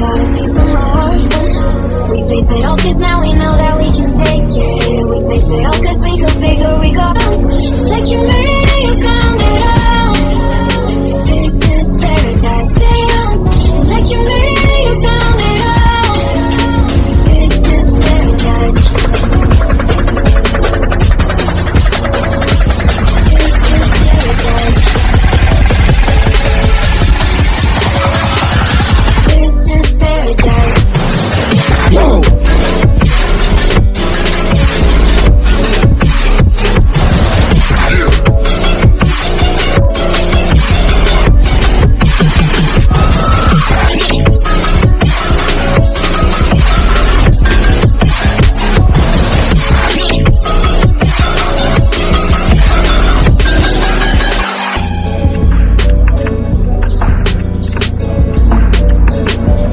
gotta be some more. We face it all cause now we know that we can take it. We face it all cause we go bigger, we go like you made it, you found it all. This is paradise, dance. Like you made it, you found it all. This is paradise. This is paradise. This is paradise. Whoa!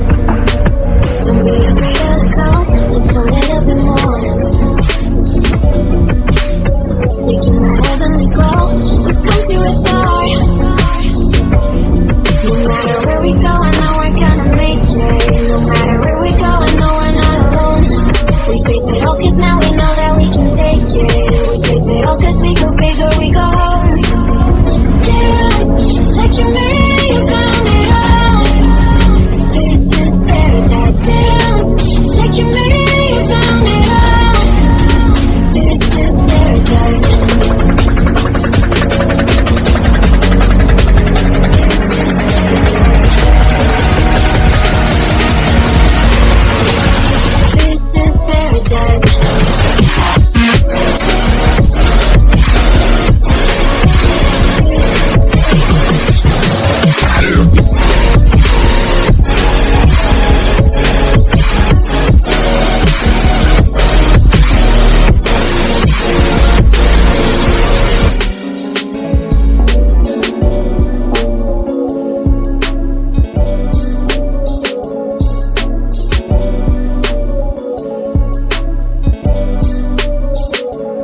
Don't be afraid to let go, just a little bit more. Taking the heavenly glow, we've come to adore. No matter where we go, I know we're gonna make it. No matter where we go, I know we're not alone. We face it all cause now we know that we can take it. We face it all cause we go bigger, we go home. Dance, like you made it, you found it all. This is paradise, dance. Like you made it, you found it all. This is paradise. This is paradise. This is paradise.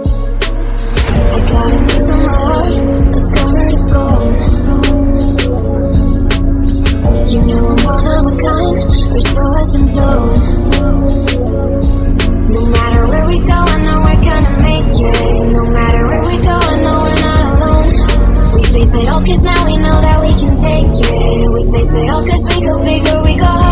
I gotta be some more. Let's go where to go. You know I'm one of a kind. We're so effing dope. No matter where we go, I know we're gonna make it. No matter where we go, I know we're not alone. We face it all cause now we know that we can take it. We face it all cause we go bigger, we go